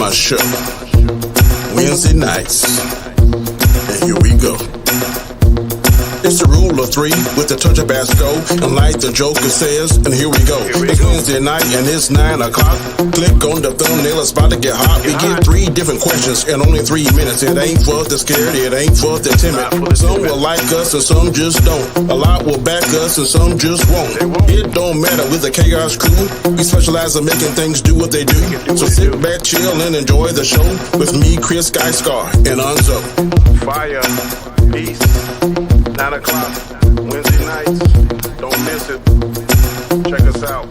my show. Wednesday nights. And here we go. It's the rule of three with a touch of Basco. And like the Joker says, and here we go. It's Wednesday night and it's 9 o'clock. Click on the thumbnail, it's about to get hot. We get 3 different questions in only 3 minutes. It ain't for the scared, it ain't for the timid. Some will like us and some just don't. A lot will back us and some just won't. It don't matter with the Khaos crew. We specialize in making things do what they do. So sit back, chill, and enjoy the show with me, Chris, Guy Scar, and Nzo. Fire, peace. 9 o'clock, Wednesday nights. Don't miss it. Check us out.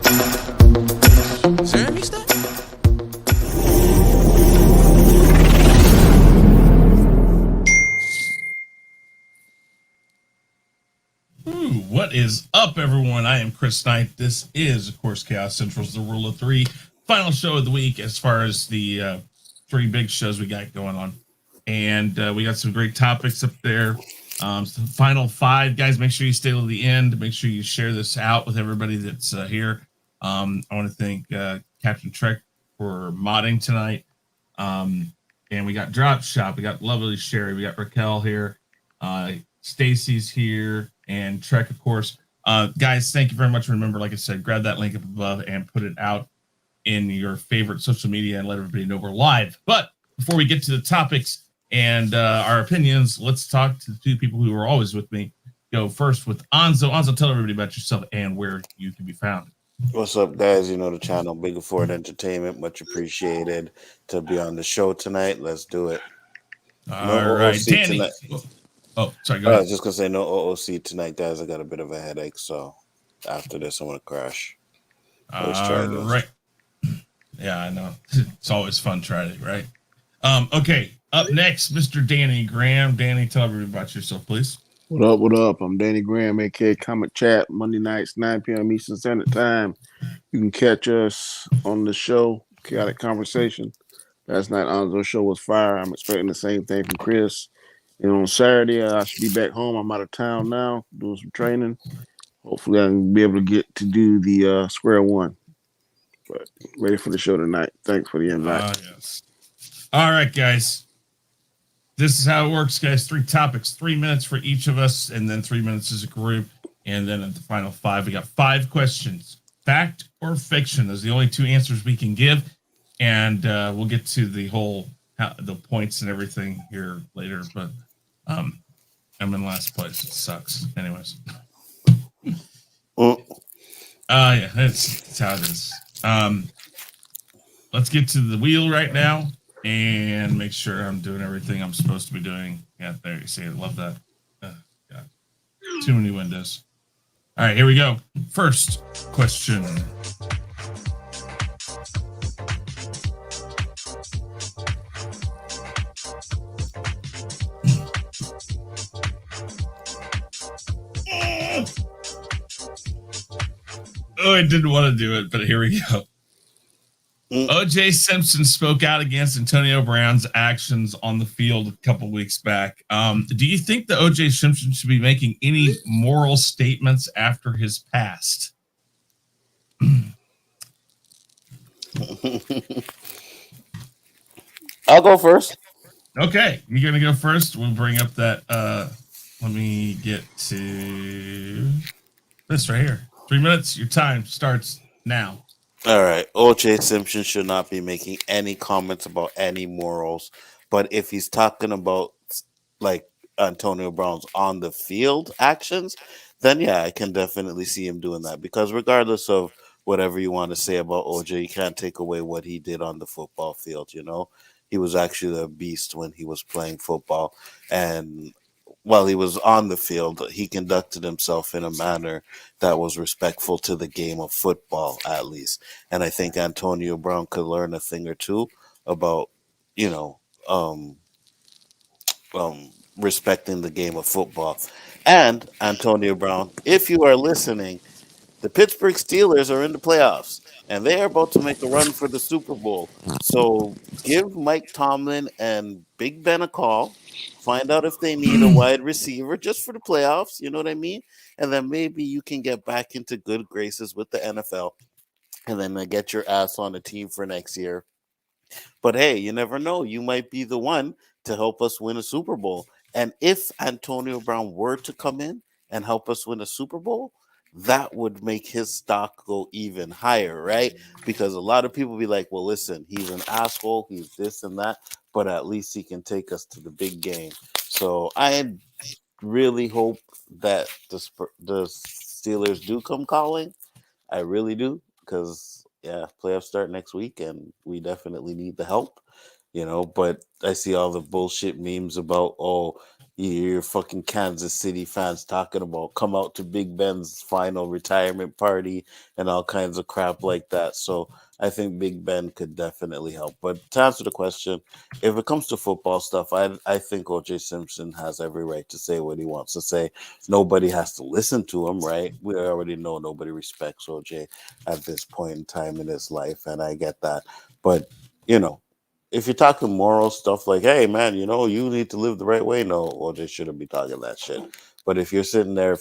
What is up, everyone? I am Chris Knight. This is, of course, Chaos Central's The Rule of Three. Final show of the week as far as the 3 big shows we got going on. And we got some great topics up there. Final 5, guys, make sure you stay till the end. Make sure you share this out with everybody that's here. I want to thank Captain Trek for modding tonight. And we got Drop Shop. We got lovely Sherry. We got Raquel here. Stacy's here. And Trek, of course. Guys, thank you very much. Remember, like I said, grab that link up above and put it out in your favorite social media and let everybody know we're live. But before we get to the topics and our opinions, let's talk to the 2 people who are always with me. Go first with Nzo. Nzo, tell everybody about yourself and where you can be found. What's up, guys? You know the channel, Biggaford Entertainment. Much appreciated to be on the show tonight. Let's do it. All right, Danny. Tonight. Oh, sorry, go ahead. I was just going to say no OOC tonight, guys. I got a bit of a headache, so after this, I'm going to crash. All right. Yeah, I know. It's always fun trying, right? Okay, up next, Mr. Danny Graham. Danny, tell everybody about yourself, please. What up, what up? I'm Danny Graham, aka Comic Chat, Monday nights, 9 p.m. Eastern Standard Time. You can catch us on the show, Chaotic Conversation. Last night, Nzo's show was fire. I'm expecting the same thing from Chris. And on Saturday, I should be back home. I'm out of town now, doing some training. Hopefully, I can be able to get to do the square one. But ready for the show tonight. Thanks for the invite. Yes. All right, guys. This is how it works, guys. 3 topics, 3 minutes for each of us, and then 3 minutes as a group. And then at the final 5, we got 5 questions. Fact or fiction? Those are the only 2 answers we can give. And we'll get to the whole the points and everything here later. But I'm in last place. It sucks. Anyways. Yeah, that's how it is. Let's get to the wheel right now and make sure I'm doing everything I'm supposed to be doing. Yeah, there you see it. Love that. Yeah. Too many windows. All right, here we go. First question. Oh, I didn't want to do it, but here we go. O.J. Simpson spoke out against Antonio Brown's actions on the field a couple weeks back. Do you think that O.J. Simpson should be making any moral statements after his past? I'll go first. Okay, you're going to go first. We'll bring up that. Let me get to this right here. 3 minutes. Your time starts now. All right. O.J. Simpson should not be making any comments about any morals. But if he's talking about like Antonio Brown's on the field actions, then yeah, I can definitely see him doing that. Because regardless of whatever you want to say about O.J., you can't take away what he did on the football field. You know, he was actually a beast when he was playing football. And while he was on the field, he conducted himself in a manner that was respectful to the game of football, at least. And I think Antonio Brown could learn a thing or two about, you know, respecting the game of football. And Antonio Brown, if you are listening, the Pittsburgh Steelers are in the playoffs, and they are about to make a run for the Super Bowl. So give Mike Tomlin and Big Ben a call. Find out if they need a wide receiver just for the playoffs. You know what I mean? And then maybe you can get back into good graces with the NFL and then get your ass on a team for next year But hey, you never know. You might be the one to help us win a Super Bowl. And if Antonio Brown were to come in and help us win a Super Bowl, that would make his stock go even higher, right? Because a lot of people be like, well, listen, he's an asshole, he's this and that, but at least he can take us to the big game. So I really hope that the Steelers do come calling. I really do, because yeah, playoffs start next week, and we definitely need the help, But I see all the bullshit memes about, oh, you're fucking Kansas City fans talking about come out to Big Ben's final retirement party and all kinds of crap like that. So I think Big Ben could definitely help. But to answer the question, if it comes to football stuff, I think OJ Simpson has every right to say what he wants to say. Nobody has to listen to him, right? We already know nobody respects OJ at this point in time in his life, and I get that. But you know, if you're talking moral stuff like, hey man, you need to live the right way, no, OJ shouldn't be talking that shit. But if he's sitting there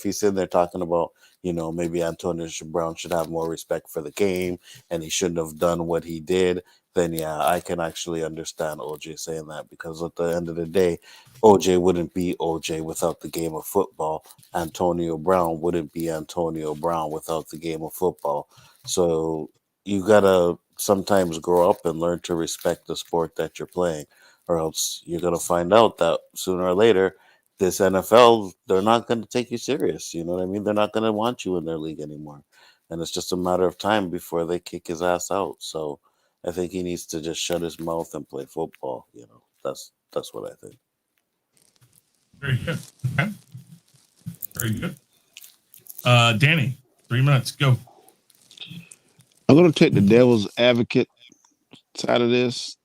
talking about, maybe Antonio Brown should have more respect for the game and he shouldn't have done what he did, then yeah, I can actually understand OJ saying that, because at the end of the day, OJ wouldn't be OJ without the game of football. Antonio Brown wouldn't be Antonio Brown without the game of football. So you gotta sometimes grow up and learn to respect the sport that you're playing, or else you're gonna find out that sooner or later, this NFL, they're not gonna take you serious. You know what I mean? They're not gonna want you in their league anymore, and it's just a matter of time before they kick his ass out. So I think he needs to just shut his mouth and play football. That's what I think. Very good. Okay. Very good. Danny, 3 minutes. Go. I'm gonna take the devil's advocate side of this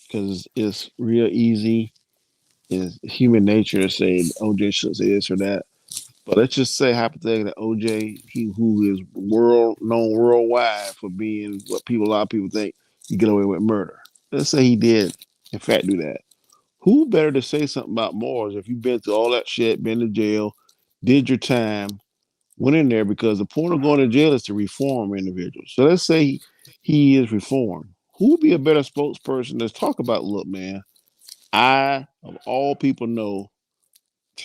because it's real easy. It's human nature to say OJ should say this or that. But let's just say hypothetically that OJ, he who is world known worldwide for being what a lot of people think he get away with murder. Let's say he did, in fact, do that. Who better to say something about morals if you've been through all that shit, been to jail, did your time, went in there? Because the point of going to jail is to reform individuals. So let's say he is reformed. Who would be a better spokesperson to talk about? Look, man, I of all people know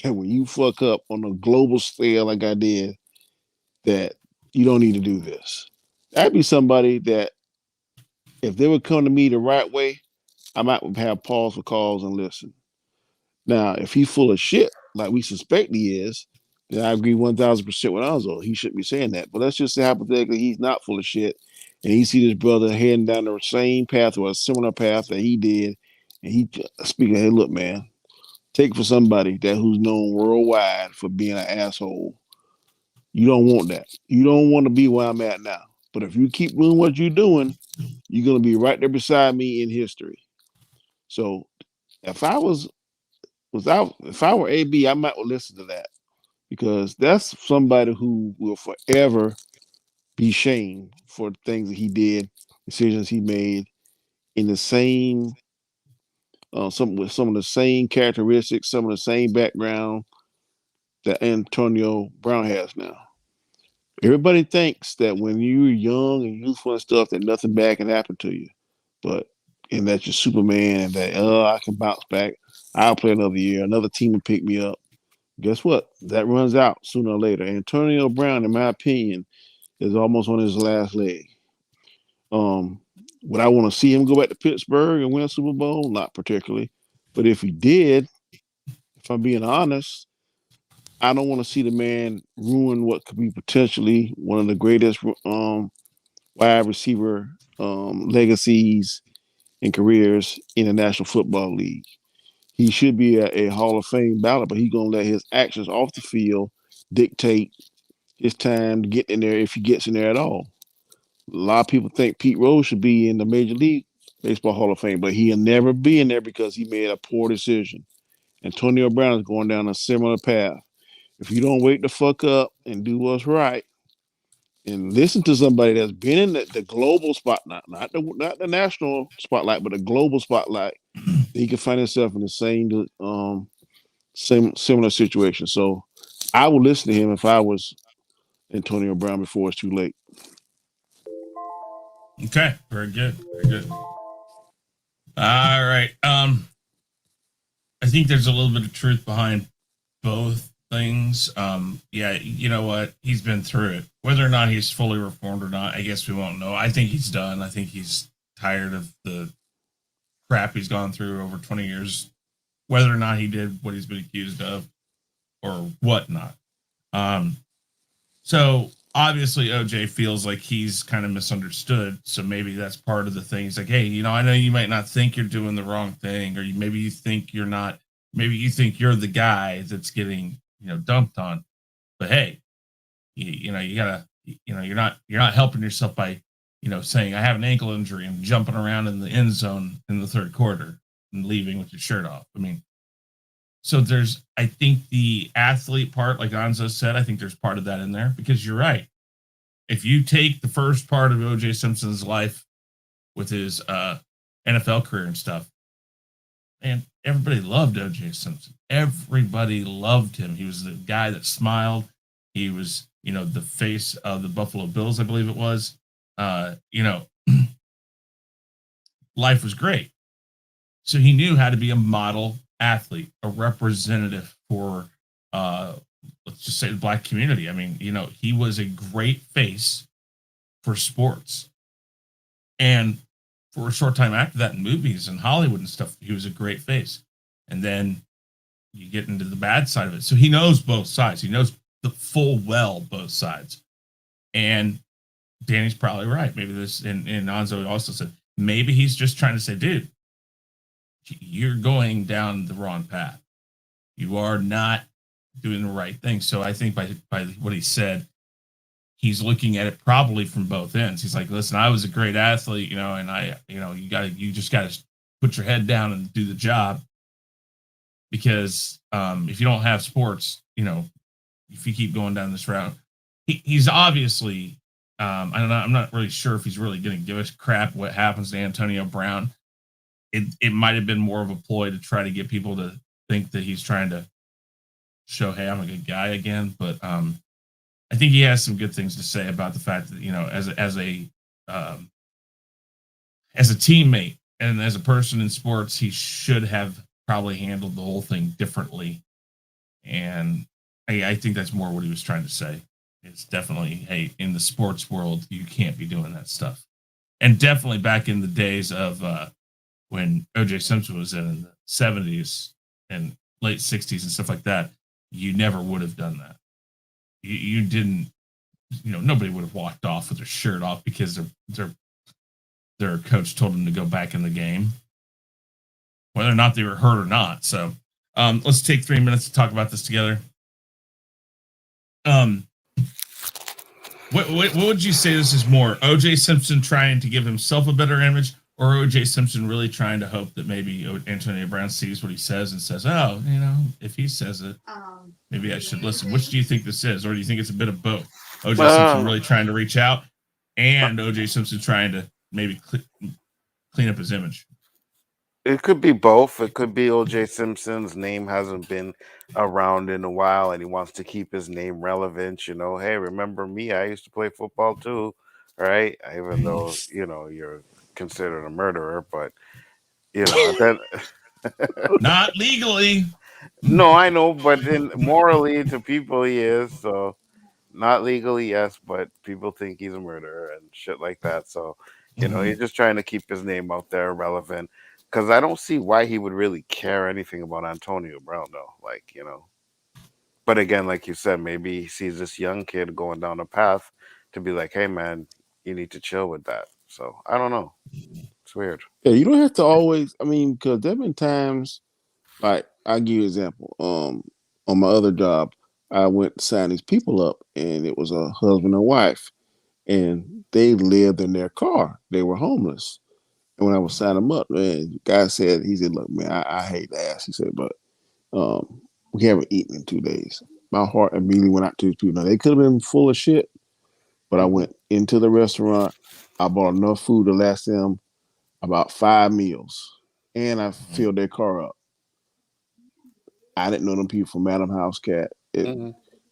that when you fuck up on a global scale like I did, that you don't need to do this. That'd be somebody that if they would come to me the right way, I might have pause for calls and listen. Now, if he's full of shit, like we suspect he is, then I agree 1000% with Anzo. He shouldn't be saying that. But let's just say hypothetically he's not full of shit, and he see his brother heading down the same path or a similar path that he did, and he speaking, hey, look, man, take it for somebody that who's known worldwide for being an asshole. You don't want that. You don't want to be where I'm at now. But if you keep doing what you're doing, you're gonna be right there beside me in history. So if I if I were AB, I might listen to that because that's somebody who will forever be shamed for things that he did, decisions he made in the same some with some of the same characteristics, some of the same background that Antonio Brown has now. Everybody thinks that when you're young and youthful and stuff, that nothing bad can happen to you. But and that you're Superman and that I can bounce back. I'll play another year. Another team will pick me up. Guess what? That runs out sooner or later. Antonio Brown, in my opinion, is almost on his last leg. Um, would I want to see him go back to Pittsburgh and win a Super Bowl? Not particularly. But if he did, if I'm being honest, I don't want to see the man ruin what could be potentially one of the greatest wide receiver legacies and careers in the National Football League. He should be a Hall of Fame ballot, but he's gonna let his actions off the field dictate his time to get in there if he gets in there at all. A lot of people think Pete Rose should be in the Major League Baseball Hall of Fame, but he'll never be in there because he made a poor decision. Antonio Brown is going down a similar path. If you don't wake the fuck up and do what's right and listen to somebody that's been in the global spot, not the national spotlight, but the global spotlight, he can find himself in the same similar situation. So I would listen to him if I was Antonio Brown before it's too late. Okay. Very good. Very good. All right. I think there's a little bit of truth behind both things. Yeah, you know what? He's been through it. Whether or not he's fully reformed or not, I guess we won't know. I think he's done. I think he's tired of the crap he's gone through over 20 years, whether or not he did what he's been accused of or whatnot. Um, so obviously OJ feels like he's kind of misunderstood. So maybe that's part of the thing. He's like, hey, I know you might not think you're doing the wrong thing, or maybe you think you're not. Maybe you think you're the guy that's getting dumped on. But hey, you gotta, you're not helping yourself by saying I have an ankle injury and jumping around in the end zone in the third quarter and leaving with your shirt off. I mean, so I think the athlete part, like Nzo said, I think there's part of that in there because you're right. If you take the first part of OJ Simpson's life with his NFL career and stuff, and everybody loved OJ Simpson. Everybody loved him. He was the guy that smiled. He was, the face of the Buffalo Bills, I believe it was. Life was great. So he knew how to be a model athlete, a representative for, let's just say, the Black community. I mean, he was a great face for sports. And for a short time after that in movies and Hollywood and stuff, he was a great face. And then you get into the bad side of it. So he knows both sides. He knows the full well both sides. And Danny's probably right. Maybe this, and Nzo also said, maybe he's just trying to say, dude, you're going down the wrong path. You are not doing the right thing. So I think by what he said, he's looking at it probably from both ends. He's like, listen, I was a great athlete, and you just got to put your head down and do the job. Because if you don't have sports, if you keep going down this route, he's obviously, I'm not really sure if he's really going to give us crap what happens to Antonio Brown. It might have been more of a ploy to try to get people to think that he's trying to show, hey, I'm a good guy again. But I think he has some good things to say about the fact that, as a teammate and as a person in sports, he should have probably handled the whole thing differently. And I think that's more what he was trying to say. It's definitely, hey, in the sports world, you can't be doing that stuff. And definitely back in the days of when OJ Simpson was in the 70s and late 60s and stuff like that, you never would have done that. You didn't, nobody would have walked off with their shirt off because their coach told them to go back in the game, whether or not they were hurt or not. So let's take 3 minutes to talk about this together. What would you say this is more? OJ Simpson trying to give himself a better image, or OJ Simpson really trying to hope that maybe Antonio Brown sees what he says and says, oh, if he says it, maybe I should listen. Which do you think this is? Or do you think it's a bit of both? OJ Simpson really trying to reach out and OJ Simpson trying to maybe clean up his image? It could be both. It could be O.J. Simpson's name hasn't been around in a while, and he wants to keep his name relevant. Hey, remember me? I used to play football too, right? Even though you're considered a murderer, but then not legally. No, I know, but morally to people he is. So not legally, yes, but people think he's a murderer and shit like that. So he's just trying to keep his name out there relevant. Because I don't see why he would really care anything about Antonio Brown, though. But again, like you said, maybe he sees this young kid going down a path to be like, hey, man, you need to chill with that. So I don't know. It's weird. Yeah, you don't have to always. I mean, because there have been times, like I'll give you an example. On my other job, I went to sign these people up, and it was a husband and wife, and they lived in their car. They were homeless. And when I was signing them up, man, the guy said, he said, look, man, I hate to ask. He said, but we haven't eaten in 2 days. My heart immediately went out to these people. Now, they could have been full of shit, but I went into the restaurant. I bought enough food to last them about 5 meals, and I filled their car up. I didn't know them people from Madam House Cat.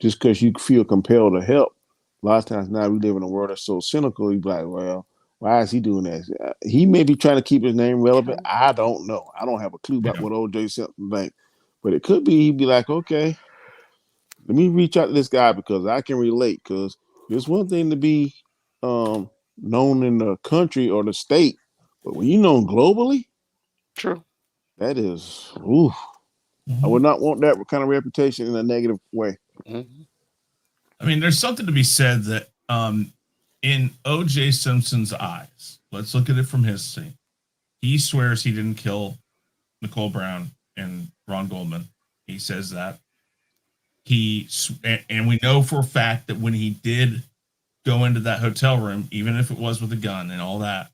Just because you feel compelled to help, a lot of times now we live in a world that's so cynical, you be like, well, Why is he doing that? He may be trying to keep his name relevant. I don't know. I don't have a clue about Yeah. what O.J. Simpson thinks, but it could be he'd be like, okay, let me reach out to this guy because I can relate. Because it's one thing to be known in the country or the state, but when you're known globally, True. that is, ooh, I would not want that kind of reputation in a negative way. Mm-hmm. I mean, there's something to be said that in O.J. Simpson's eyes, let's look at it from his scene. He swears he didn't kill Nicole Brown and Ron Goldman. He says that. And we know for a fact that when he did go into that hotel room, even if it was with a gun and all that,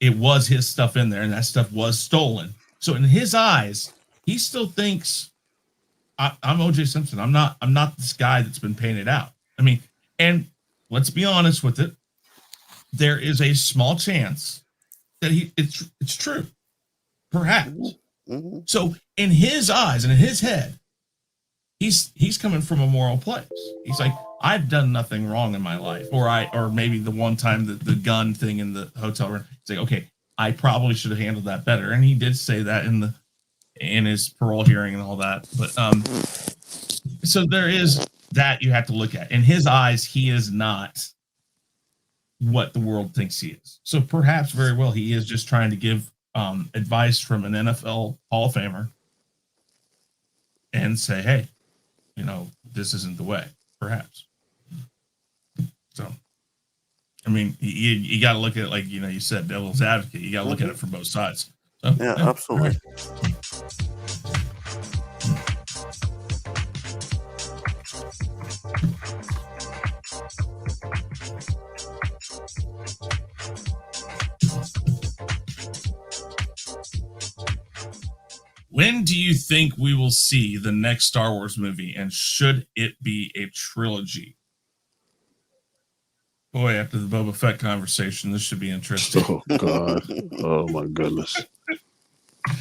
it was his stuff in there, and that stuff was stolen. So in his eyes, he still thinks I'm O.J. Simpson. I'm not this guy that's been painted out. I mean, and let's be honest with it. There is a small chance that it's true, perhaps. Mm-hmm. So in his eyes and in his head, he's coming from a moral place. He's like, I've done nothing wrong in my life, or maybe the one time the gun thing in the hotel room. He's like, okay, I probably should have handled that better, and he did say that in his parole hearing and all that. But so there is that you have to look at. In his eyes, he is not what the world thinks he is. So perhaps very well he is just trying to give advice from an NFL Hall of Famer and say, hey, this isn't the way, perhaps. So, I mean, you got to look at it like, you said, devil's advocate. You got to look at it from both sides. So, Yeah, absolutely. When do you think we will see the next Star Wars movie, and should it be a trilogy? Boy, after the Boba Fett conversation, this should be interesting. Oh, God. Oh, my goodness. All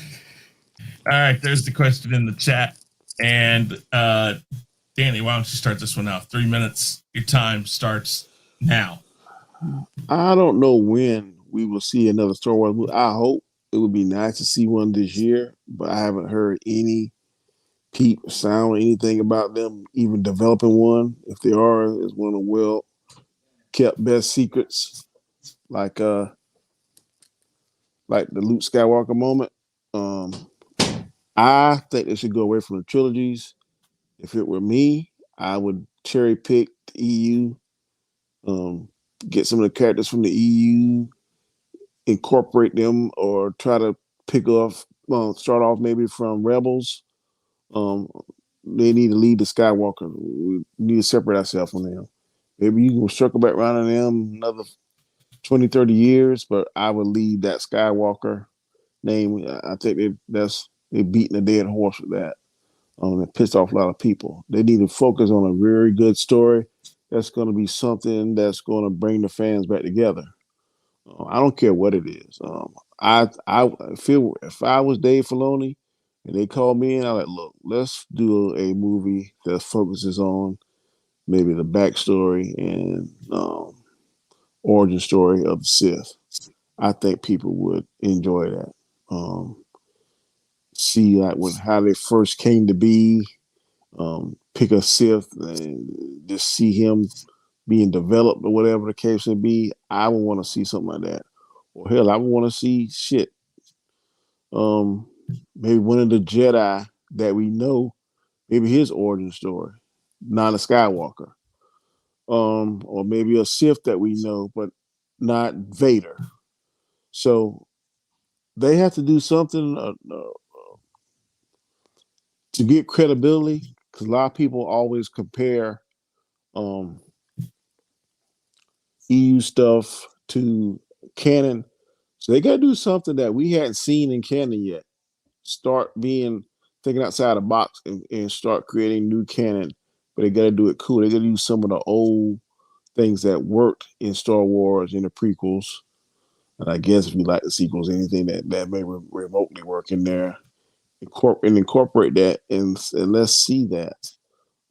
right, there's the question in the chat. And Danny, why don't you start this one out? 3 minutes. Your time starts now. I don't know when we will see another Star Wars movie. I hope it would be nice to see one this year, but I haven't heard any peep, sound, or anything about them even developing one. If they are, it's one of the well kept best secrets, like the Luke Skywalker moment. I think they should go away from the trilogies. If it were me, I would cherry pick the EU, get some of the characters from the EU, incorporate them, or try to start off maybe from Rebels. They need to lead the Skywalker. We need to separate ourselves from them. Maybe you can circle back around on them another 20, 30 years, but I would leave that Skywalker name. I think they're beating a dead horse with that. It pissed off a lot of people. They need to focus on a very good story. That's going to be something that's going to bring the fans back together. I don't care what it is. I feel if I was Dave Filoni and they called me in, I'm like, look, let's do a movie that focuses on maybe the backstory and origin story of the Sith. I think people would enjoy that. See how they first came to be. Pick a Sith and just see him being developed or whatever the case may be. I would want to see something like that. Or hell, I would want to see shit. Maybe one of the Jedi that we know, maybe his origin story, not a Skywalker. Or maybe a Sith that we know, but not Vader. So they have to do something to get credibility, because a lot of people always compare EU stuff to canon. So they got to do something that we hadn't seen in canon yet. Start thinking outside the box and start creating new canon. But they got to do it cool. They got to use some of the old things that worked in Star Wars in the prequels. And I guess if you like the sequels, anything that may remotely work in there, incorporate that and let's see that.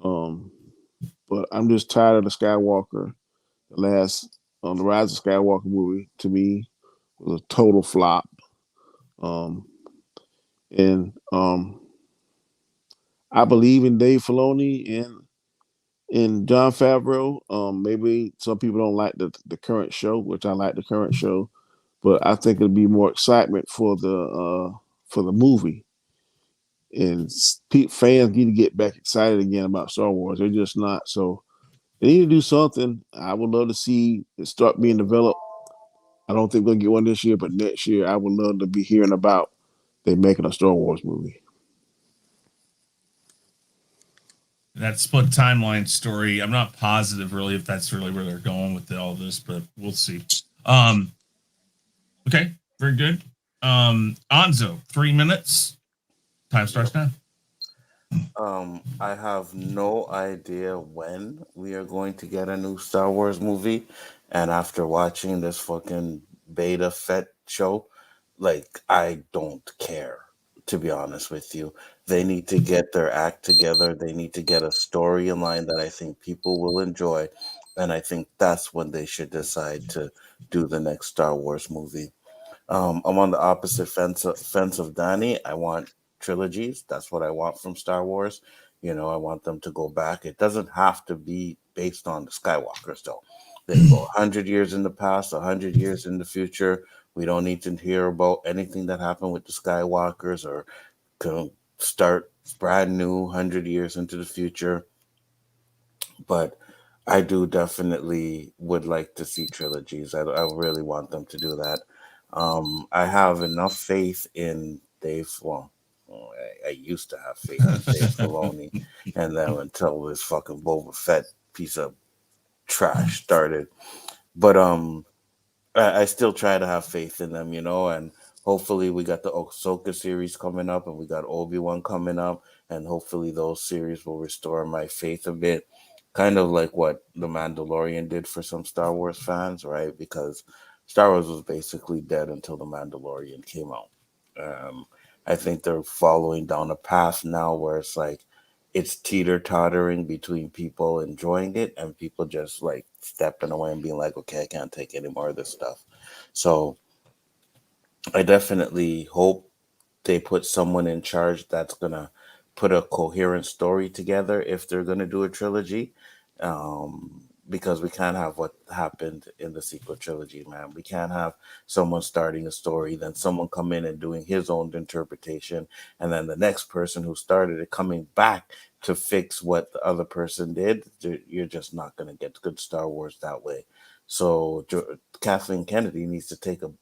But I'm just tired of the Skywalker. The last The Rise of Skywalker movie to me was a total flop. Um, and I believe in Dave Filoni and John Favreau. Maybe some people don't like the current show, which I like the current show, but I think it'd be more excitement for the movie. And fans need to get back excited again about Star Wars. They're just not. So they need to do something. I would love to see it start being developed. I don't think we'll get one this year, but next year I would love to be hearing about they making a Star Wars movie. That split timeline story, I'm not positive really if that's really where they're going with all this, but we'll see. Okay, very good. Anzo, 3 minutes. Time starts now. I have no idea when we are going to get a new Star Wars movie, and after watching this fucking beta fet show, like I don't care. To be honest with you, they need to get their act together. They need to get a story in line that I think people will enjoy, and I think that's when they should decide to do the next Star Wars movie. I'm on the opposite fence of Danny. I want trilogies. That's what I want from Star Wars. You know, I want them to go back. It doesn't have to be based on the Skywalkers, though. They can go 100 years in the past, 100 years in the future. We don't need to hear about anything that happened with the Skywalkers or can start brand new 100 years into the future. But I do definitely would like to see trilogies. I really want them to do that. I have enough faith in Dave. Well, I used to have faith in Dave Filoni, and then until this fucking Boba Fett piece of trash started. But I still try to have faith in them, and hopefully we got the Ahsoka series coming up, and we got Obi-Wan coming up, and hopefully those series will restore my faith a bit, kind of like what The Mandalorian did for some Star Wars fans, right? Because Star Wars was basically dead until The Mandalorian came out. Um, I think they're following down a path now where it's like it's teeter tottering between people enjoying it and people just like stepping away and being like, okay, I can't take any more of this stuff. So I definitely hope they put someone in charge that's gonna put a coherent story together if they're gonna do a trilogy. Because we can't have what happened in the sequel trilogy, man. We can't have someone starting a story, then someone come in and doing his own interpretation, and then the next person who started it coming back to fix what the other person did. You're just not gonna get good Star Wars that way. So Kathleen Kennedy needs to take a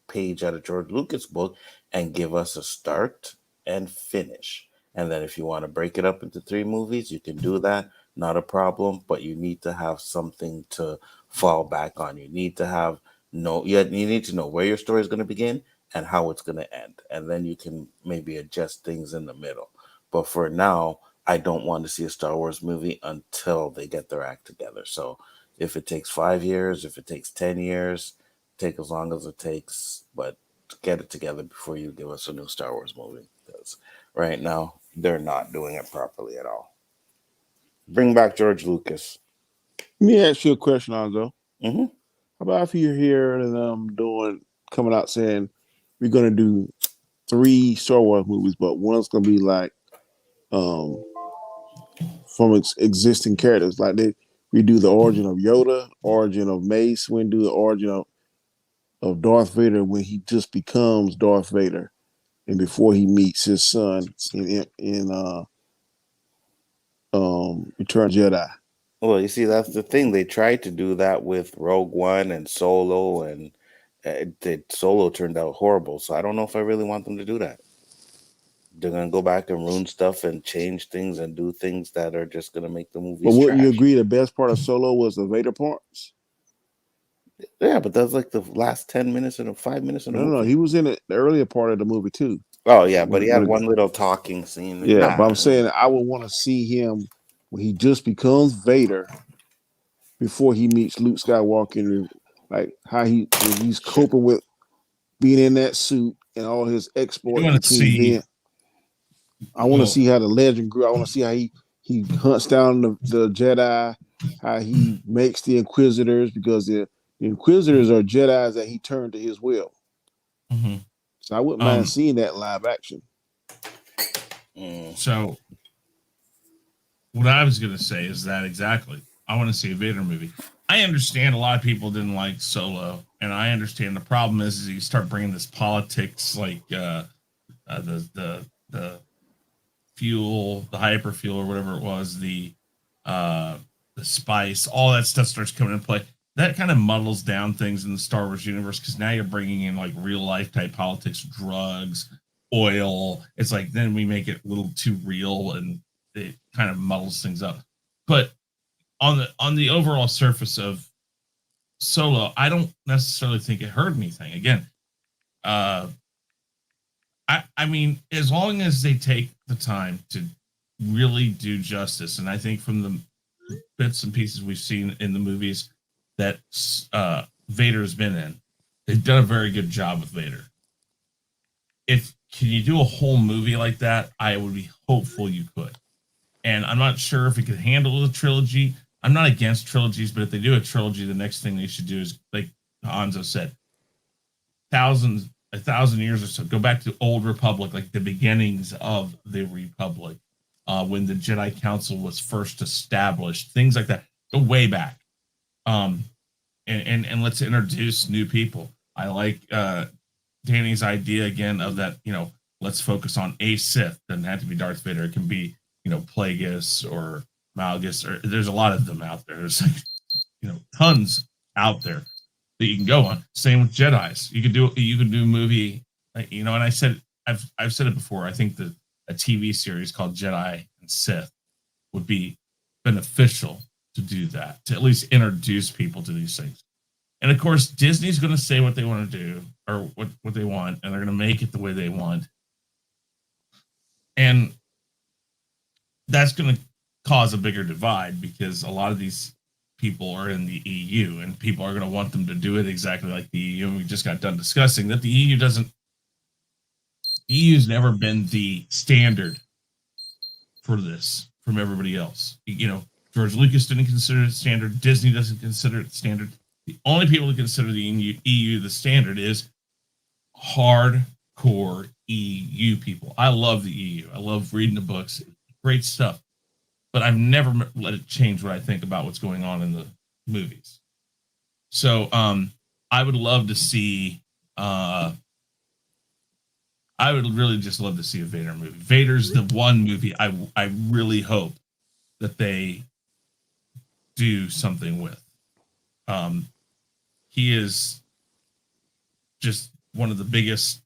page out of George Lucas' book and give us a start and finish. And then if you want to break it up into three movies, you can do that. Not a problem, but you need to have something to fall back on. You need to have you need to know where your story is going to begin and how it's going to end. And then you can maybe adjust things in the middle. But for now, I don't want to see a Star Wars movie until they get their act together. So if it takes 5 years, if it takes 10 years, take as long as it takes, but get it together before you give us a new Star Wars movie. Because right now, they're not doing it properly at all. Bring back George Lucas. Let me ask you a question, Alonzo. Mm-hmm. How about if you hear them coming out saying we're gonna do 3 Star Wars movies, but one's gonna be like um from its existing characters, like we do the origin of Yoda, origin of Mace, we do the origin of Darth Vader when he just becomes Darth Vader, and before he meets his son in Return of Jedi. Well, you see, that's the thing. They tried to do that with Rogue One and Solo, and Solo turned out horrible. So I don't know if I really want them to do that. They're gonna go back and ruin stuff and change things and do things that are just gonna make the But movies wouldn't you trash. agree the best part of Solo was the Vader parts? Yeah, but that's like the last 10 minutes and 5 minutes in the No. movie. He was in the earlier part of the movie too. Oh yeah, but he had When one little talking scene. yeah, but Nah, I'm saying I would want to see him when he just becomes Vader before he meets Luke Skywalker, and like how when he's shit. coping with being in that suit and all his You exploits want to between see, then. I want to well, see how the legend grew. I want to see how he hunts down the Jedi, how he makes the Inquisitors because The Inquisitors are Jedis that he turned to his will. Mm-hmm. So I wouldn't mind seeing that live action. So what I was going to say is that exactly. I want to see a Vader movie. I understand a lot of people didn't like Solo, and I understand the problem is you start bringing this politics, like the fuel, the hyper fuel, or whatever it was, the spice, all that stuff starts coming into play. That kind of muddles down things in the Star Wars universe because now you're bringing in like real life type politics, drugs, oil. It's like then we make it a little too real, and it kind of muddles things up. But on the overall surface of Solo, I don't necessarily think it hurt anything. Again, I mean, as long as they take the time to really do justice, and I think from the bits and pieces we've seen in the movies that Vader has been in, they've done a very good job with Vader. Can you do a whole movie like that? I would be hopeful you could. And I'm not sure if it could handle the trilogy. I'm not against trilogies, but if they do a trilogy, the next thing they should do is, like Hanzo said, 1,000 years or so, go back to Old Republic, like the beginnings of the Republic, when the Jedi Council was first established, things like that. Go way back, and let's introduce new people. I like Danny's idea again of that. Let's focus on a Sith. Doesn't have to be Darth Vader. It can be Plagueis or Malgus, or there's a lot of them out there. There's tons out there that you can go on. Same with Jedis. You could do a movie, and I've said it before. I think that a TV series called Jedi and Sith would be beneficial to do that, to at least introduce people to these things. And of course, Disney's going to say what they want to do or what they want, and they're going to make it the way they want. And that's going to cause a bigger divide because a lot of these people are in the EU, and people are going to want them to do it exactly like the EU. And we just got done discussing that the EU's never been the standard for this from everybody else. George Lucas didn't consider it standard. Disney doesn't consider it standard. The only people that consider the EU the standard is hardcore EU people. I love the EU. I love reading the books. Great stuff. But I've never let it change what I think about what's going on in the movies. So I would love to see. I would really just love to see a Vader movie. Vader's the one movie I really hope that they do something with. He is just one of the biggest,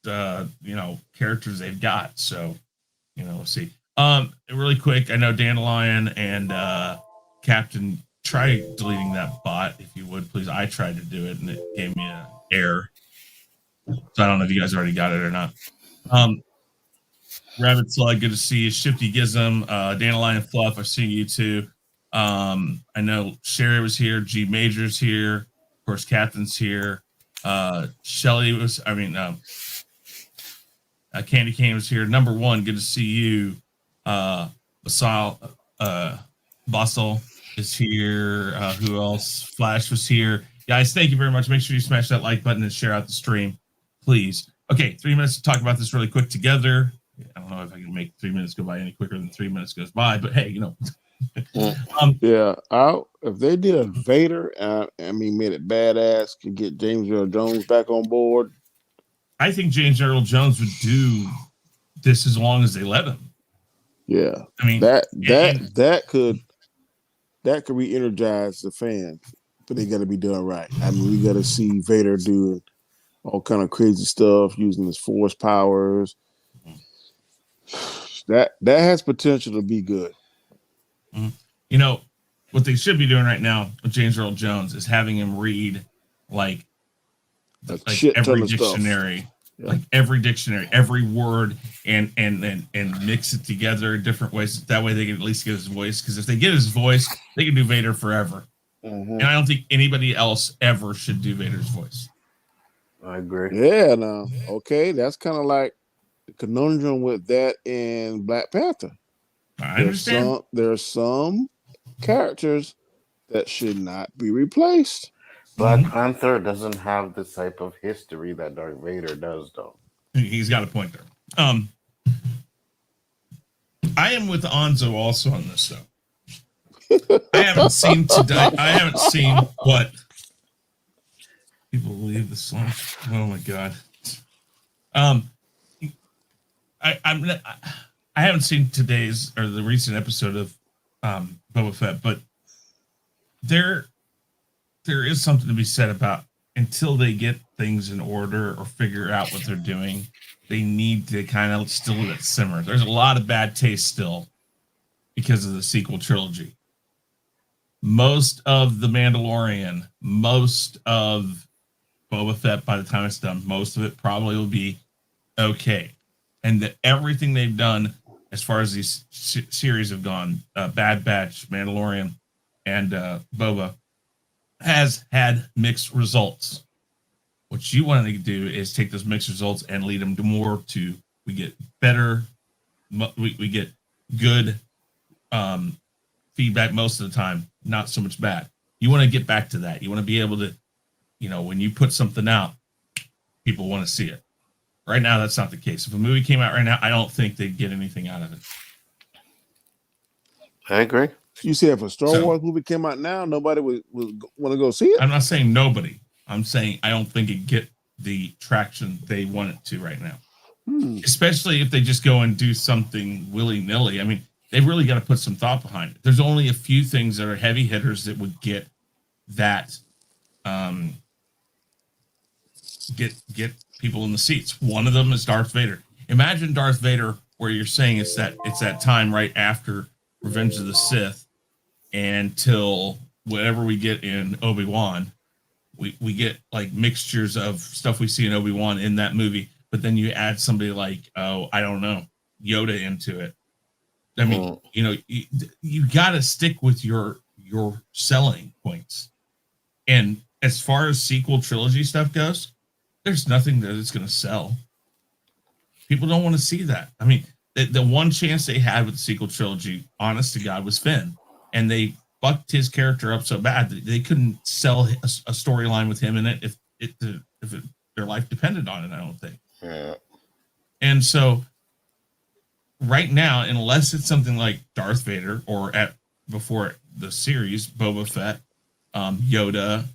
characters they've got. So, we'll see. Really quick, I know Dandelion and Captain, try deleting that bot if you would, please. I tried to do it and it gave me an error. So I don't know if you guys already got it or not. Rabbit Slug, good to see you. Shifty Gizm, Dandelion Fluff, I've seen you too. I know Sherry was here, G Major's here, of course, Captain's here. Shelly was, Candy Cane was here. Number one, good to see you. Basal is here. Who else? Flash was here. Guys, thank you very much. Make sure you smash that like button and share out the stream, please. Okay, 3 minutes to talk about this really quick together. I don't know if I can make 3 minutes go by any quicker than 3 minutes goes by, but hey, if they did a Vader, made it badass, could get James Earl Jones back on board. I think James Earl Jones would do this as long as they let him. Yeah, that could re-energize the fans, but they got to be done right. We got to see Vader doing all kind of crazy stuff, using his force powers. That has potential to be good. What they should be doing right now with James Earl Jones is having him read like every dictionary. Yeah. Like every dictionary, every word, and mix it together in different ways. That way they can at least get his voice. Because if they get his voice, they can do Vader forever. Mm-hmm. And I don't think anybody else ever should do Vader's voice. I agree. Yeah, no. Okay, that's kind of like the conundrum with that in Black Panther. I understand. There are some characters that should not be replaced. Black Panther doesn't have the type of history that Darth Vader does, though. He's got a point there. I am with Anzo also on this though. I haven't seen today. I haven't seen what people believe the song. Oh my god. I haven't seen today's or the recent episode of Boba Fett, but there is something to be said about until they get things in order or figure out what they're doing, they need to kind of still let it simmer. There's a lot of bad taste still because of the sequel trilogy. Most of The Mandalorian, most of Boba Fett, by the time it's done, most of it probably will be okay. And that everything they've done as far as these series have gone, Bad Batch, Mandalorian, and Boba, has had mixed results. What you want to do is take those mixed results and lead them to more to, we get better, we get good feedback most of the time, not so much bad. You want to get back to that. You want to be able to, when you put something out, people want to see it. Right now, that's not the case. If a movie came out right now, I don't think they'd get anything out of it. I agree. You said if a Star Wars movie came out now, nobody would want to go see it? I'm not saying nobody. I'm saying I don't think it get the traction they want it to right now. Especially if they just go and do something willy-nilly. I mean, they've really got to put some thought behind it. There's only a few things that are heavy hitters that would get that get people in the seats. One of them is Darth Vader. Imagine Darth Vader where you're saying it's that time right after Revenge of the Sith until whatever we get in Obi-Wan. We get like mixtures of stuff we see in Obi-Wan in that movie, but then you add somebody like, I don't know, Yoda into it. I mean, you got to stick with your selling points. And as far as sequel trilogy stuff goes, there's nothing that it's going to sell. People don't want to see that. I mean, the one chance they had with the sequel trilogy, honest to God, was Finn. And they fucked his character up so bad that they couldn't sell a storyline with him in it if their life depended on it, I don't think. Yeah. And so right now, unless it's something like Darth Vader or before the series, Boba Fett, Yoda,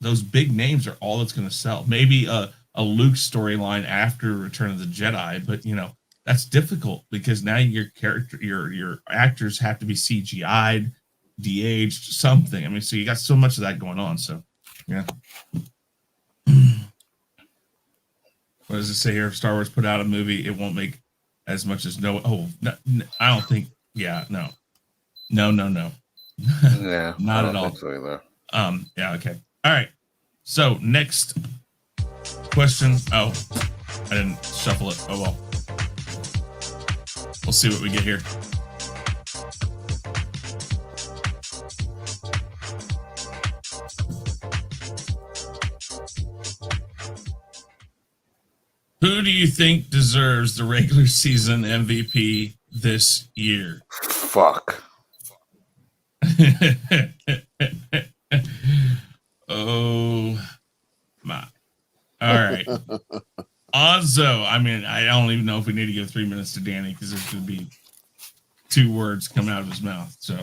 those big names are all that's going to sell. Maybe a Luke storyline after Return of the Jedi, but that's difficult because now your character, your actors have to be CGI'd, de-aged, something. I mean, so you got so much of that going on. So, yeah. What does it say here? If Star Wars put out a movie, it won't make as much as no. I don't think. Yeah, no. Yeah, not at all. So either. Yeah, okay. All right. So next question. Oh, I didn't shuffle it. Oh well. We'll see what we get here. Who do you think deserves the regular season MVP this year? Fuck. Oh my. All right. Ozzo. I mean, I don't even know if we need to give 3 minutes to Danny because there's going to be 2 words coming out of his mouth. So,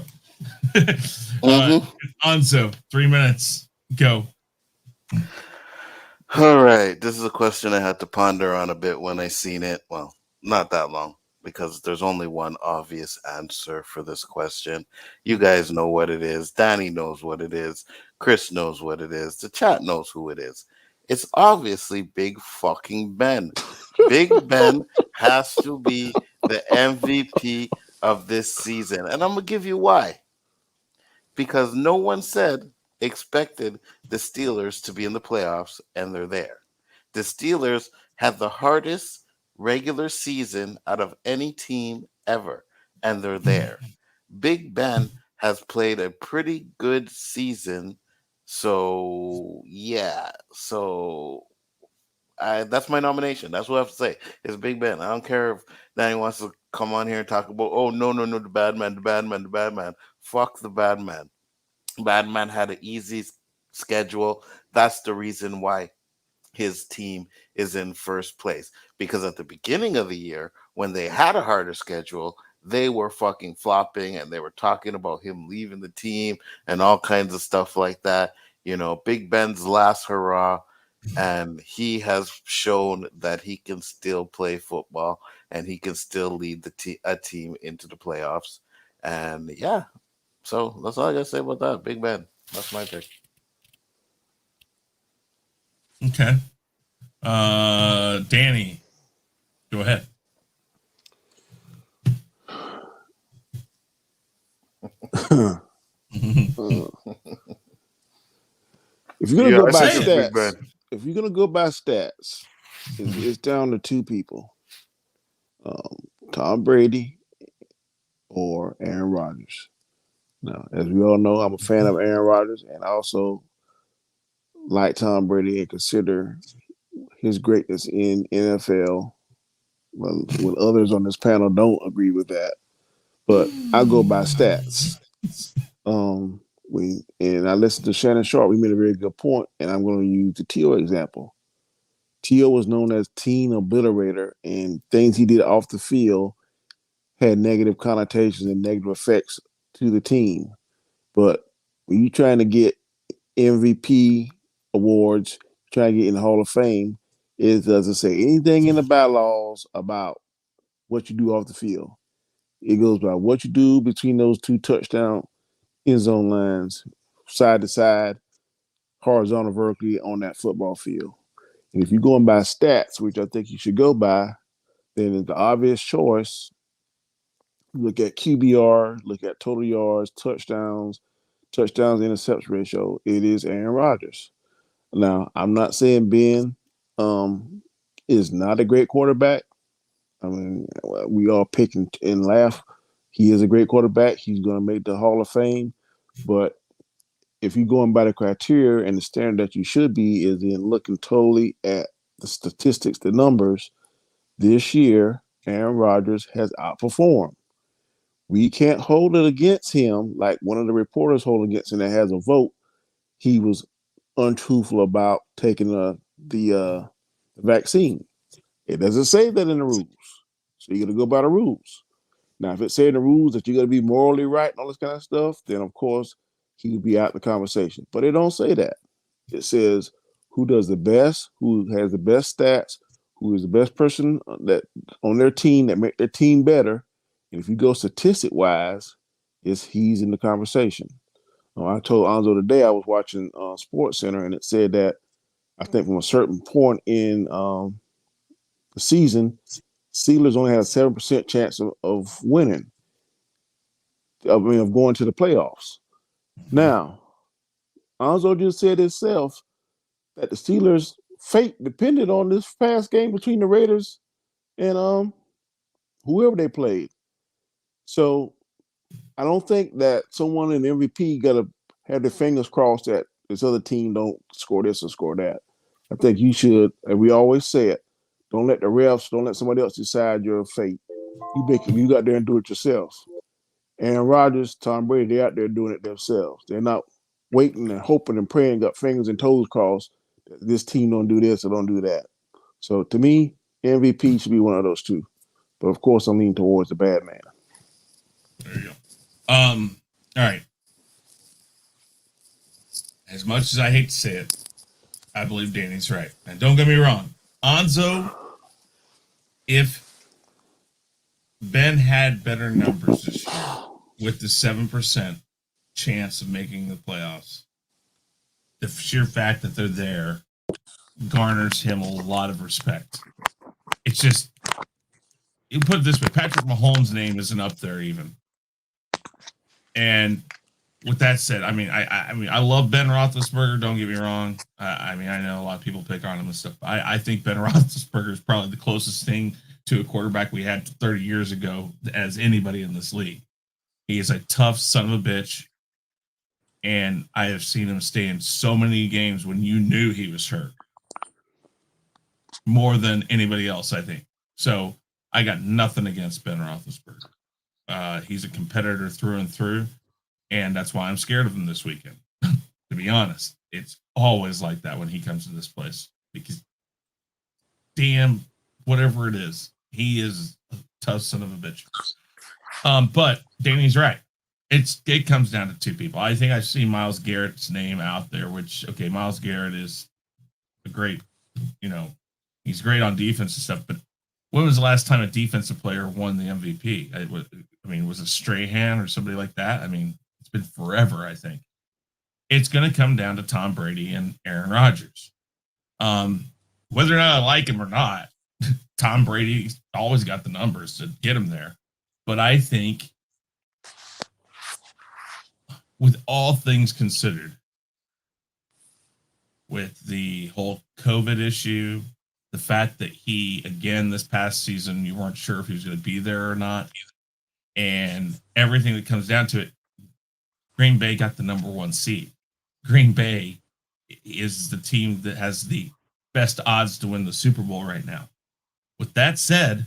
Ozzo, 3 minutes. Go. All right. This is a question I had to ponder on a bit when I seen it. Well, not that long because there's only one obvious answer for this question. You guys know what it is. Danny knows what it is. Chris knows what it is. The chat knows who it is. It's obviously Big fucking Ben. Big Ben has to be the MVP of this season. And I'm going to give you why. Because no one expected the Steelers to be in the playoffs, and they're there. The Steelers had the hardest regular season out of any team ever, and they're there. Big Ben has played a pretty good season. So, yeah. So, that's my nomination. That's what I have to say. It's Big Ben. I don't care if Danny wants to come on here and talk about, no, the bad man. Fuck the bad man. Bad man had an easy schedule. that's the reason why his team is in first place, because at the beginning of the year when they had a harder schedule, they were fucking flopping and they were talking about him leaving the team and all kinds of stuff like that. Big Ben's last hurrah, and he has shown that he can still play football and he can still lead a team into the playoffs. And yeah, so that's all I gotta say about that. Big Ben, that's my pick. Okay. Danny, go ahead. If you're gonna go by say it. stats, if you're gonna go by stats, it's down to two people: Tom Brady or Aaron Rodgers. Now, as we all know, I'm a fan of Aaron Rodgers, and I also like Tom Brady and consider his greatness in NFL. Well, when others on this panel don't agree with that, but I go by stats. And I listened to Shannon Sharp. We made a very good point, and I'm going to use the T.O. example. T.O. was known as team obliterator, and things he did off the field had negative connotations and negative effects to the team. But when you're trying to get MVP awards, trying to get in the Hall of Fame, it doesn't say anything in the bylaws about what you do off the field. It goes by what you do between those two touchdown end zone lines, side to side, horizontal, vertically on that football field. And if you're going by stats, which I think you should go by, then it's the obvious choice. Look at QBR, look at total yards, touchdowns, interception ratio. It is Aaron Rodgers. Now, I'm not saying Ben is not a great quarterback. I mean, we all pick and laugh. He is a great quarterback. He's going to make the Hall of Fame. But if you're going by the criteria and the standard that you should be is in looking totally at the statistics, the numbers, this year, Aaron Rodgers has outperformed. We can't hold it against him like one of the reporters holding against him that has a vote. He was untruthful about taking the vaccine. It doesn't say that in the rules. So you're going to go by the rules. Now, if it say in the rules that you're going to be morally right and all this kind of stuff, then, of course, he would be out the conversation. But it don't say that. It says who does the best, who has the best stats, who is the best person that on their team that make their team better. And if you go statistic-wise, he's in the conversation. I told Nzo today I was watching Sports Center, and it said that I think from a certain point in the season, Steelers only had a 7% chance of winning. Of going to the playoffs. Now, Nzo just said himself that the Steelers' fate depended on this past game between the Raiders and whoever they played. So I don't think that someone in the MVP got to have their fingers crossed that this other team don't score this or score that. I think you should, and we always say it, don't let the refs, don't let somebody else decide your fate. You got there and do it yourself. Aaron Rodgers, Tom Brady, they're out there doing it themselves. They're not waiting and hoping and praying, got fingers and toes crossed, that this team don't do this or don't do that. So to me, MVP should be one of those two. But of course, I'm leaning towards the bad man. There you go. All right. As much as I hate to say it, I believe Danny's right. And don't get me wrong, Nzo, if Ben had better numbers this year with the 7% chance of making the playoffs, the sheer fact that they're there garners him a lot of respect. It's just, you put it this way, Patrick Mahomes' name isn't up there even. And with that said, I mean, I love Ben Roethlisberger. Don't get me wrong. I know a lot of people pick on him and stuff. I think Ben Roethlisberger is probably the closest thing to a quarterback we had 30 years ago as anybody in this league. He is a tough son of a bitch, and I have seen him stay in so many games when you knew he was hurt, more than anybody else, I think. So I got nothing against Ben Roethlisberger. He's a competitor through and through. And that's why I'm scared of him this weekend, to be honest. It's always like that when he comes to this place because, damn, whatever it is, he is a tough son of a bitch. But Danny's right. It comes down to two people. I think I've seen Myles Garrett's name out there, which, okay, Myles Garrett is a great, he's great on defense and stuff, but when was the last time a defensive player won the MVP? Was it Strahan or somebody like that? I mean, it's been forever, I think. It's going to come down to Tom Brady and Aaron Rodgers. Whether or not I like him or not, Tom Brady always got the numbers to get him there. But I think, with all things considered, with the whole COVID issue, the fact that he, again, this past season, you weren't sure if he was going to be there or not, and everything that comes down to it, Green Bay got the number 1 seed. Green Bay is the team that has the best odds to win the Super Bowl right now. With that said,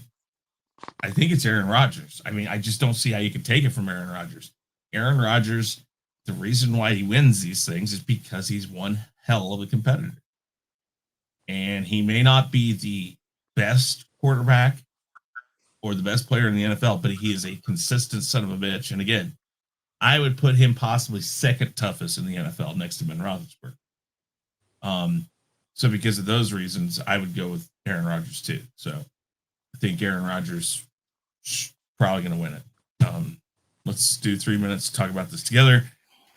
I think it's Aaron Rodgers. I mean, I just don't see how you can take it from Aaron Rodgers. Aaron Rodgers, the reason why he wins these things is because he's one hell of a competitor. And he may not be the best quarterback or the best player in the NFL, but he is a consistent son of a bitch. And again, I would put him possibly second toughest in the NFL next to Ben Roethlisberger. So because of those reasons, I would go with Aaron Rodgers too. So I think Aaron Rodgers is probably going to win it. Let's do 3 minutes to talk about this together.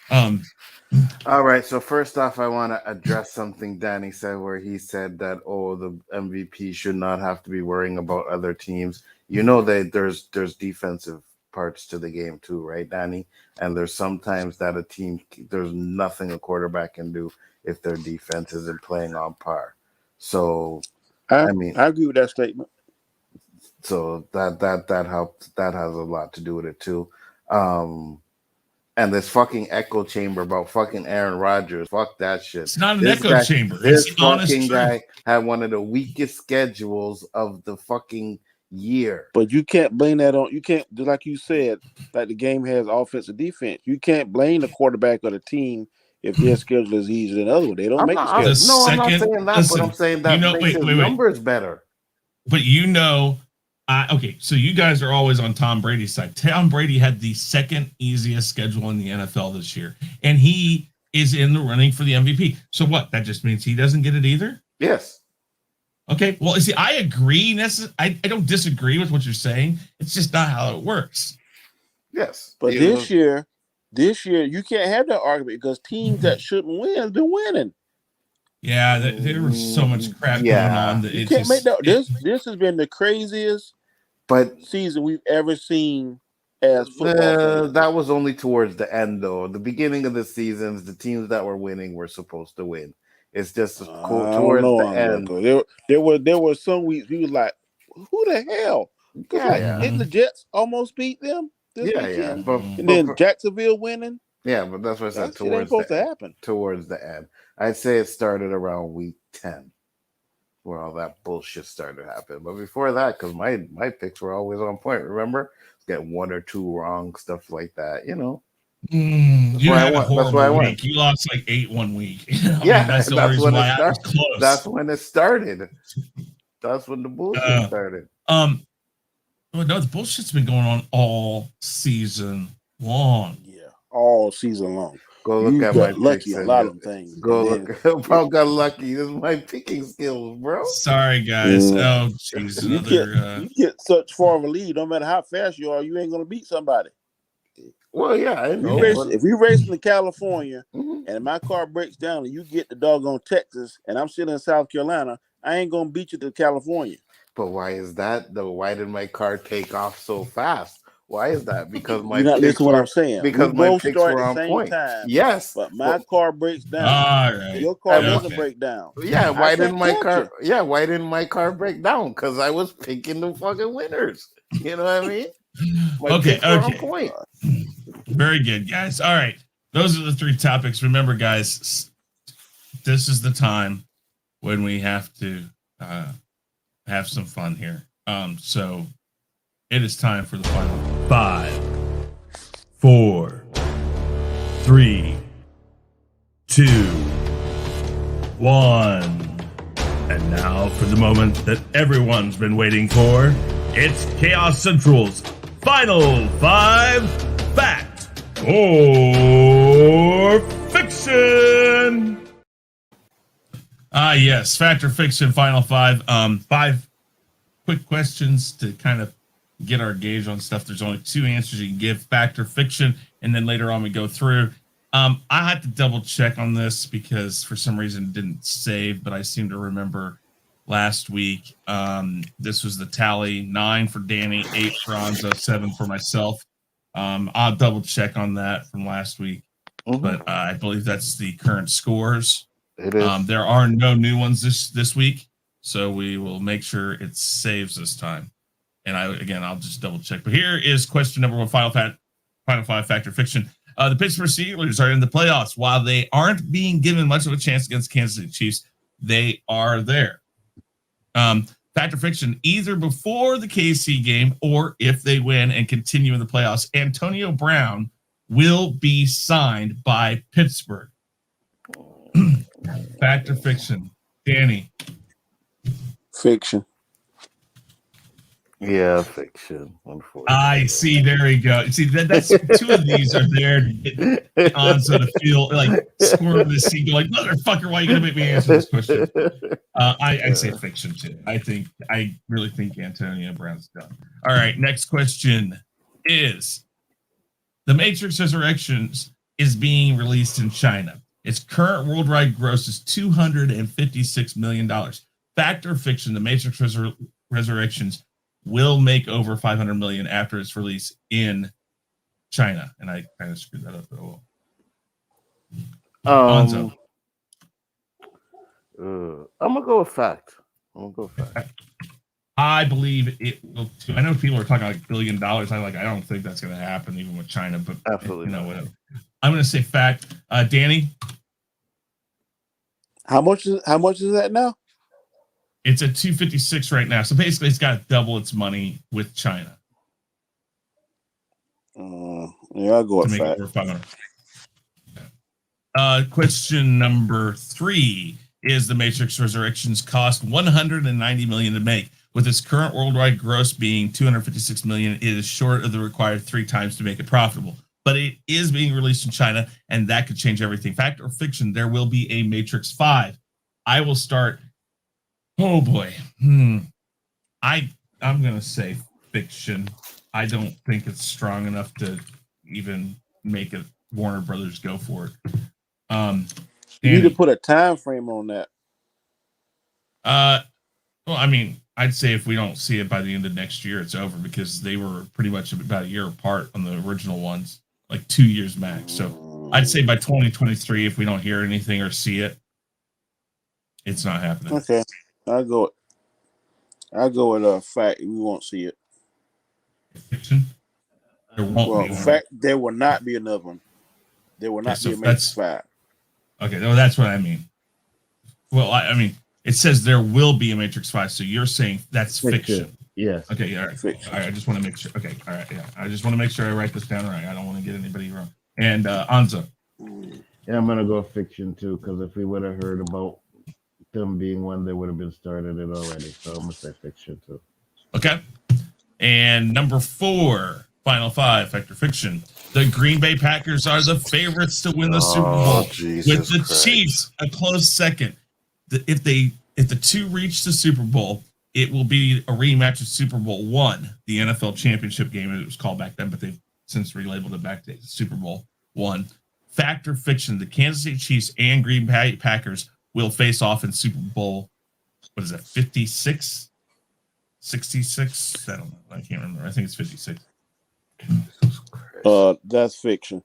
All right. So first off, I want to address something Danny said, where he said that, the MVP should not have to be worrying about other teams. That there's defensive parts to the game too, right, Danny? And there's sometimes that a team, there's nothing a quarterback can do if their defense isn't playing on par. So I agree with that statement. So that helps. That has a lot to do with it too. And this fucking echo chamber about fucking Aaron Rodgers. Fuck that shit. It's not an echo chamber. This It's the honest fucking truth. guy had one of the weakest schedules of the fucking year. But you can't blame that on. You can't, like you said, like the game has offense and defense. You can't blame the quarterback or the team if their schedule is easier than other one. They don't make the schedule. I'm not saying that, but I'm saying that makes his numbers better. But okay, so you guys are always on Tom Brady's side. Tom Brady had the second easiest schedule in the NFL this year, and he is in the running for the MVP. So what? That just means he doesn't get it either? Yes. Okay, well, see, I agree. I don't disagree with what you're saying. It's just not how it works. Yes. But this year, you can't have that argument because teams that shouldn't win have been winning. Yeah, there was so much crap going on. That you can't make that. This has been the craziest season we've ever seen as football. That was only towards the end, though. The beginning of the seasons, the teams that were winning were supposed to win. It's just towards the end. There were some weeks we was like, who the hell? Didn't the Jets almost beat them this weekend? And then Jacksonville winning. Yeah, but that's what I said. Towards the end. I'd say it started around week 10, where all that bullshit started happening. But before that, because my picks were always on point. Remember, get 1 or 2 wrong, stuff like that. You had a horrible week. You lost like 8 1 week. That's the reason why I was close. That's when it started. That's when the bullshit started. Well, no, the bullshit's been going on all season long. Yeah, all season long. Go look at my lucky. A lot of things. Go look. Bro got lucky. This is my picking skills, bro. Sorry, guys. Oh, jeez. You get such far of a lead. No matter how fast you are, you ain't gonna beat somebody. Well, yeah, I know. If we racing to California and my car breaks down and you get the doggone Texas and I'm sitting in South Carolina, I ain't gonna beat you to California. But why is that though? Why did my car take off so fast? Why is that? Because my You're not listening to what I'm saying. Because my picks were on point. Time, yes, but my car breaks down. All right. Your car doesn't break down. Yeah, why didn't my car? Yeah, why didn't my car break down? Because I was picking the fucking winners. You know what I mean? Okay. On point. Very good, guys. All right, those are the 3 topics. Remember, guys, this is the time when we have to have some fun here. So it is time for the final 5, 4, 3, 2, 1. And now for the moment that everyone's been waiting for. It's Khaos Central's Final 5 Fact or Fiction. Yes, Fact or Fiction, Final 5. 5 quick questions to kind of get our gauge on stuff. There's only 2 answers you can give, fact or fiction, and then later on we go through. I had to double check on this because for some reason it didn't save, but I seem to remember last week this was the tally: 9 for Danny, 8 for Nzo, 7 for myself. I'll double check on that from last week, but I believe that's the current scores. It is. There are no new ones this week, so we will make sure it saves this time. And I'll just double check. But here is question number 1: Final 5 fact or fiction. The Pittsburgh Steelers are in the playoffs. While they aren't being given much of a chance against Kansas City Chiefs, they are there. Fact or fiction, either before the KC game or if they win and continue in the playoffs, Antonio Brown will be signed by Pittsburgh. Fact or fiction, Danny? Fiction. Yeah, fiction. Unfortunately, I see. There we go. See that's 2 of these are there to get Nzo to feel like squirm the seat, like motherfucker. Why are you gonna make me answer this question? I'd say fiction too. I really think Antonio Brown's done. All right. Next question is: The Matrix Resurrections is being released in China. Its current worldwide gross is $256 million. Fact or fiction? The Matrix Resurrections will make over 500 million after its release in China. And I kind of screwed that up. Nzo. I'm gonna go with fact. I believe it will too. I know people are talking like $1 billion. I don't think that's going to happen even with China, but Absolutely, whatever. I'm going to say fact. Danny, How much is that now? it's at 256 right now. So basically, it's got to double its money with China. Yeah, I'll go with fact. Over 500. Question number 3 is: The Matrix Resurrections cost $190 million to make. With its current worldwide gross being $256 million, it is short of the required 3 times to make it profitable. But it is being released in China, and that could change everything. Fact or fiction? There will be a Matrix 5. I will start. Oh boy. I'm gonna say fiction. I don't think it's strong enough to even make it Warner Brothers go for it. You need to put a time frame on that. Well, I mean, I'd say if we don't see it by the end of next year, it's over, because they were pretty much about a year apart on the original ones, like 2 years max. So I'd say by 2023, if we don't hear anything or see it, it's not happening. Okay, I'll go with a fact. We won't see it. Fiction? There won't be fact, there will not be another one. There will not be a Matrix 5. Okay, well, that's what I mean. Well, I mean, it says there will be a Matrix 5, so you're saying that's fiction. Yes. Okay, all right. Fiction. All right, I just want to make sure. Okay, all right, yeah. I just want to make sure I write this down right. I don't want to get anybody wrong. And Nzo. Yeah, I'm gonna go fiction too, because if we would have heard about them being one, they would have been started it already. So I'm gonna say fiction too. Okay. And number 4, final 5, fact or fiction. The Green Bay Packers are the favorites to win the Super Bowl, with the Christ. Chiefs a close second. If the 2 reach the Super Bowl, it will be a rematch of Super Bowl I, the NFL championship game, as it was called back then, but they've since relabeled it back to Super Bowl I. Fact or fiction? The Kansas City Chiefs and Green Bay Packers will face off in Super Bowl, what is that, 56? 66? I don't know. I can't remember. I think it's 56. That's fiction.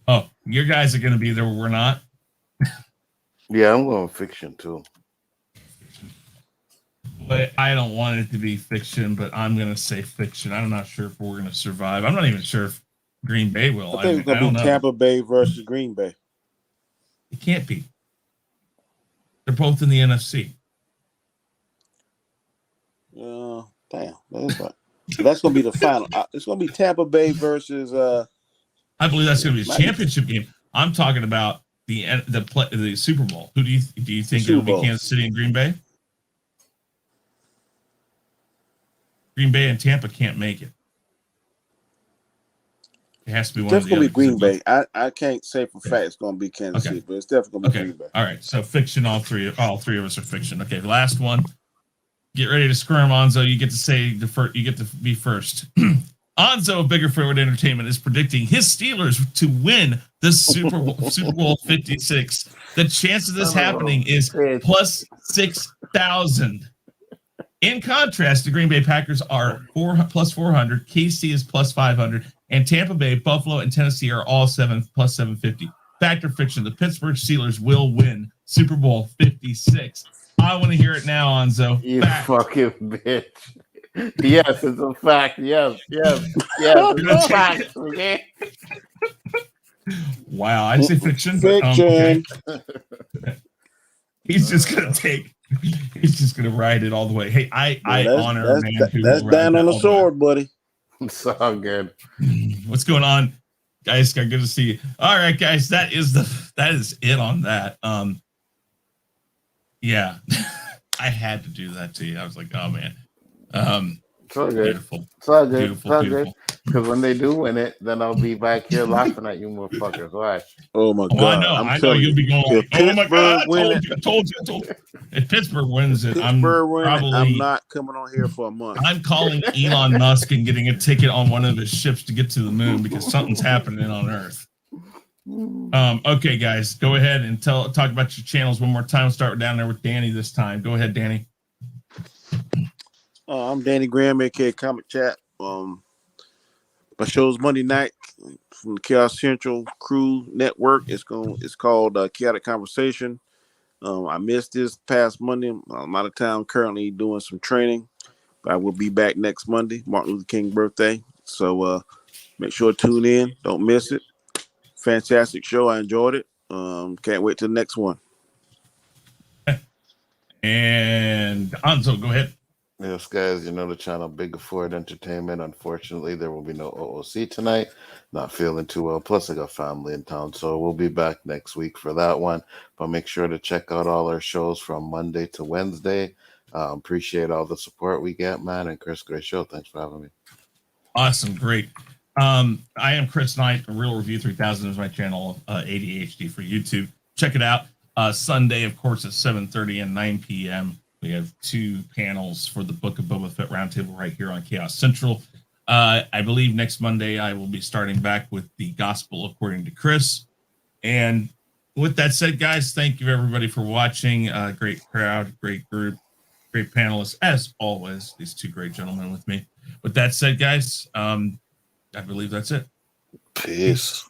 Oh, your guys are going to be there. We're not. Yeah, I'm going fiction too. But I don't want it to be fiction, but I'm going to say fiction. I'm not sure if we're going to survive. I'm not even sure if Green Bay will. I think it's going to be Tampa Bay versus Green Bay. It can't be. They're both in the NFC. Damn. That's going to be the final. It's going to be Tampa Bay versus. I believe that's going to be a championship game. I'm talking about the Super Bowl. Who do you think Super it'll be? Bowl. Kansas City and Green Bay? Green Bay and Tampa can't make it. It has to be one of the Definitely other. Green Bay. I can't say for fact it's going to be Kansas Okay. City, but it's definitely going to be Okay. Green Bay. All right. So fiction. All three of us are fiction. Okay. Last one. Get ready to squirm, Nzo. You get to say the first. You get to be first. Nzo of Biggaford Entertainment is predicting his Steelers to win the Super Bowl 56. The chance of this happening is plus 6,000. In contrast, the Green Bay Packers are plus 400. KC is plus 500, and Tampa Bay, Buffalo, and Tennessee are all plus 750. Fact or fiction? The Pittsburgh Steelers will win Super Bowl 56. I want to hear it now, Nzo. You Fact. fucking bitch. Yes, it's a fact. Yes, it's a fact. Okay. Wow, I'd say fiction. Fiction. But, okay. He's just gonna ride it all the way. Hey, I honor a man who that's down on the sword, buddy. It's all good. What's going on, guys? Good to see you. All right, guys, that is it on that. Yeah, I had to do that to you. I was like, oh man, it's all good. Beautiful. It's all good. Beautiful, It's all beautiful. good. Because when they do win it, then I'll be back here laughing at you motherfuckers. Watch. Oh my God! I know you'll be going. If Oh my God! I told you. If Pittsburgh wins it, I'm not coming on here for a month. I'm calling Elon Musk and getting a ticket on one of his ships to get to the moon because something's happening on Earth. Okay, guys, go ahead and talk about your channels one more time. We'll start down there with Danny this time. Go ahead, Danny. I'm Danny Graham, aka Comic Chat. My show's Monday night from the Khaos Central Crew Network. It's called Chaotic Conversation. I missed this past Monday. I'm out of town currently doing some training, but I will be back next Monday, Martin Luther King birthday. So make sure to tune in. Don't miss it. Fantastic show. I enjoyed it. Can't wait till the next one. And Nzo, go ahead. Yes, guys, you know the channel Biggaford Entertainment. Unfortunately, there will be no OOC tonight. Not feeling too well. Plus, I got family in town, so we'll be back next week for that one. But make sure to check out all our shows from Monday to Wednesday. Appreciate all the support we get, man. And Chris, great show. Thanks for having me. Awesome, great. I am Chris Knight. Real Review 3000 is my channel. ADHD for YouTube. Check it out. Sunday, of course, at 7:30 and 9 p.m. We have 2 panels for the Book of Boba Fett Roundtable right here on Khaos Central. I believe next Monday I will be starting back with the Gospel According to Chris. And with that said, guys, thank you everybody for watching. Great crowd, great group, great panelists as always. These 2 great gentlemen with me. With that said, guys, I believe that's it. Peace.